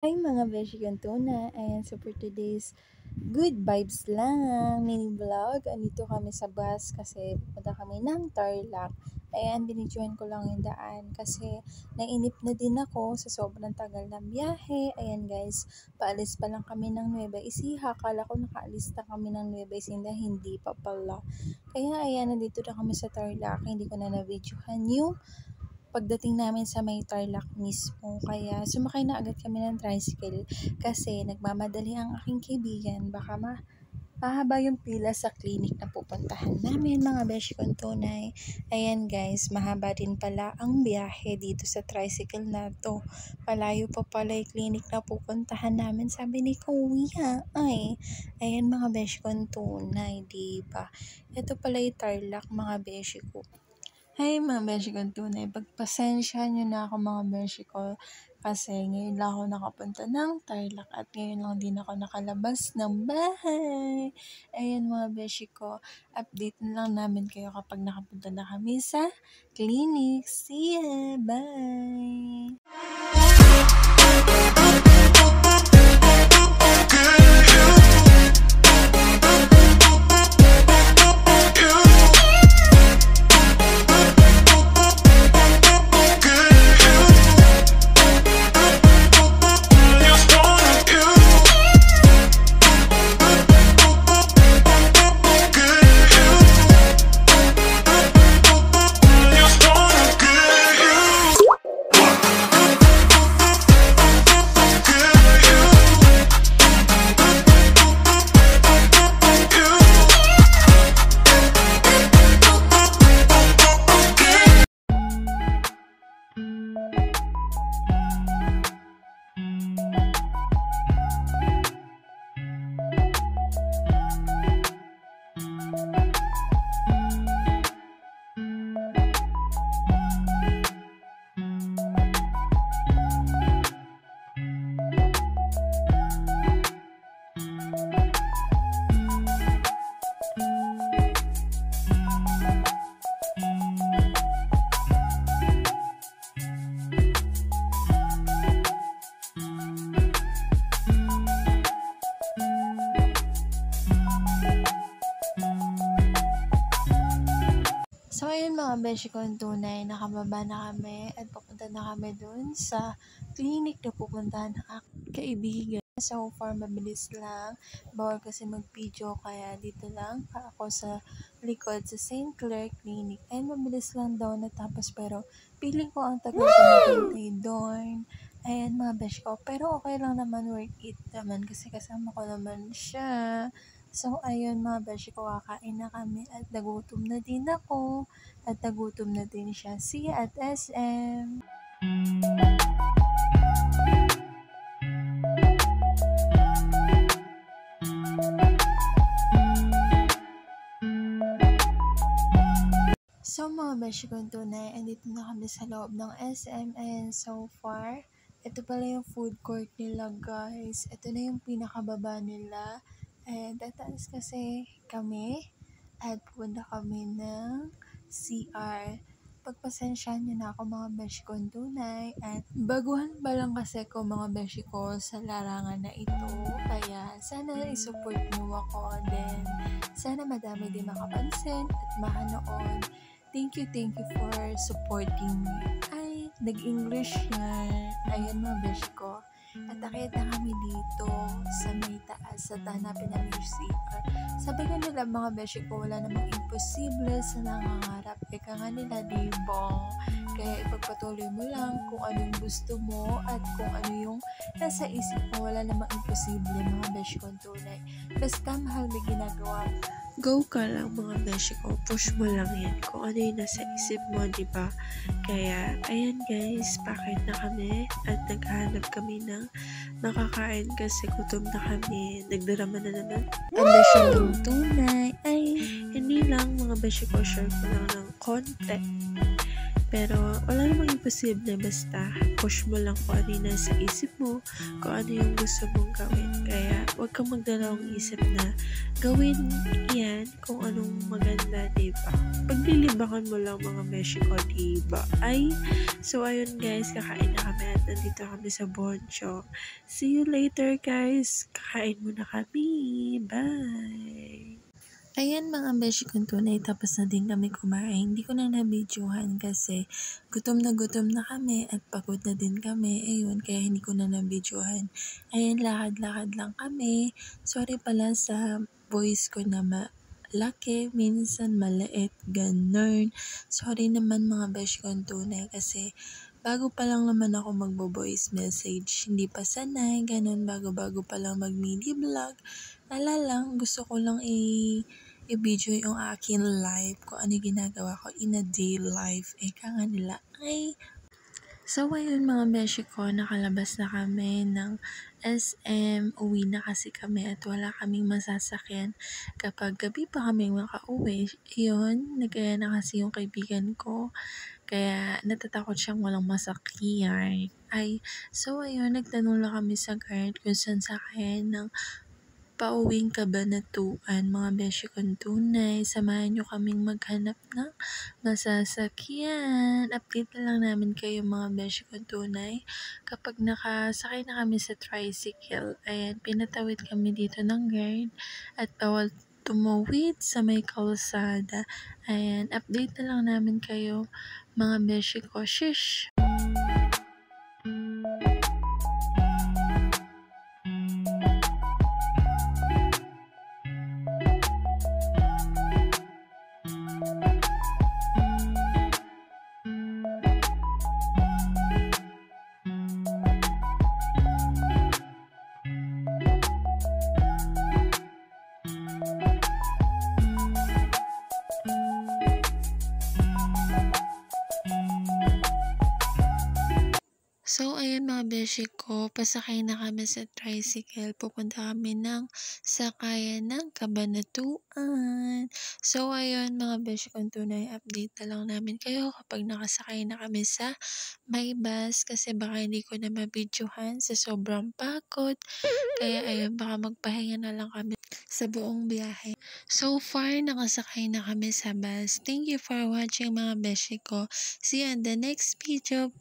Hi mga beshi kantuna, ayan, so for today's good vibes lang mini vlog, andito kami sa bus kasi pupunta kami ng Tarlac. Ayan, binidyohan ko lang yung daan kasi nainip na din ako sa sobrang tagal ng biyahe. Ayan guys, paalis pa lang kami ng Nueva Ecija, akala ko nakaalis na kami ng Nueva Ecija, hindi pa pala. Kaya ayan, nandito na kami sa Tarlac, hindi ko na na-videohan yung pagdating namin sa may Tarlac mismo. Kaya sumakay na agad kami ng tricycle kasi nagmamadali ang aking kaibigan. Baka mahaba yung pila sa clinic na pupuntahan namin mga beshi kong tunay. Ayan guys, mahaba din pala ang biyahe dito sa tricycle na to. Malayo pa pala yung clinic na pupuntahan namin, sabi ni Kuya. Ayan mga beshi kong tunay, diba? Ito pala yung Tarlac mga beshi ko. Hi mga beshi ko tunay, pagpasensya nyo na ako mga beshi ko kasi ngayon lang ako nakapunta ng Tarlac at ngayon lang din ako nakalabas ng bahay. Ayan mga beshi ko, update na lang namin kayo kapag nakapunta na kami sa clinic. See ya! Bye! So ayun mga beshi kong tunay, nakababa na kami at papunta na kami dun sa clinic na pupuntahan ng aking kaibigan. So far mabilis lang, bawal kasi mag-video kaya dito lang ako sa likod sa St. Clair Clinic. Ay mabilis lang daw natapos pero feeling ko ang tagal ko naghintay doon. Ayan mga beshi ko, pero okay lang naman, worth it naman kasi kasama ko naman siya. So, ayun mga beshi ko, kakain na kami at nagutom na din ako at nagutom na din siya. See ya at SM! So mga beshi kong tunay, andito na kami sa loob ng SM and so far, ito pala yung food court nila guys. Ito na yung pinakababa nila. And tataas kasi kami at pupunta kami ng CR. Pagpasensyahan nyo na ako mga beshi kong tunay at baguhan pa lang kasi ko mga beshi ko sa larangan na ito. Kaya sana isupport nyo ako din. Sana madami din makapansin at mahanood. Thank you for supporting me. Ay, nag-English yan. Ayan mga beshi ko. At akit na kami dito sa may taas sa hanapin namin yung CR. Sabi ko nila mga beshi ko, wala namang imposible sa nangangarap. Eka nga nila, dibong. Kaya ipagpatuloy mo lang kung ano yung gusto mo at kung ano yung nasa isip mo. Wala namang imposible mga beshi kong tunay. Basta mahal may ginagawa. Go ka lang mga beshi ko, push mo lang yan kung ano yung nasa isip mo, diba? Kaya, ayan guys, pakit na kami at naghahanap kami ng makakain kasi gutom na kami. Nagdarama na naman. Ang beshi ng tunay ay hindi lang mga beshi ko, share ko lang ng konti. Pero wala namang imposible, basta push mo lang kung ano yung nasa isip mo, kung ano yung gusto mong gawin. Kaya huwag kang magdalawang isip na gawin yan kung anong maganda, diba? Paglilibangan mo lang mga beshi ko, diba? So ayun guys, kakain na kami at nandito kami sa Boncho. See you later guys. Kakain muna kami. Bye! Ayan mga beshi kong tunay, tapos na din kami kumain. Hindi ko na nabidyohan kasi gutom na kami at pagod na din kami. Ayun, kaya hindi ko na nabidyohan. Ayan, lakad-lakad lang kami. Sorry pala sa voice ko na malaki, minsan maliit, ganun. Sorry naman mga beshi kong tunay kasi bago pa lang naman ako magbo-voice message. Hindi pa sanay, ganun, bago-bago pa lang mag-mini vlog. Lang, gusto ko lang i-video yung akin life, kung ano ginagawa ko in a day life. Eka nga nila, So, ayun mga beshi ko, nakalabas na kami ng SM. Uwi na kasi kami at wala kaming masasakyan. Kapag gabi pa kami makauwi, yun, nagaya na kasi yung kaibigan ko. Kaya natatakot siyang walang masakyan. So ayun, nagtanong lang kami sa guard kung saan sakayan ng pauwing Kabanatuan. Mga beshi kong tunay, samahan nyo kaming maghanap ng masasakyan. Update na lang namin kayo mga beshi kong tunay. Kapag nakasakay na kami sa tricycle, ayan, pinatawid kami dito ng guard at bawal tumawid sa may kalsada. Ayan, update na lang namin kayo mga beshi ko. Shish! So, ayun mga beshi ko, pasakay na kami sa tricycle. Pupunta kami ng sakayan ng Kabanatuan. So, ayun mga beshi kong tunay, update na lang namin kayo kapag nakasakay na kami sa may bus. Kasi baka hindi ko na mabidyohan sa sobrang pagod. Kaya ayun, baka magpahinga na lang kami sa buong biyahe. So far, nakasakay na kami sa bus. Thank you for watching mga beshi ko. See you on the next video.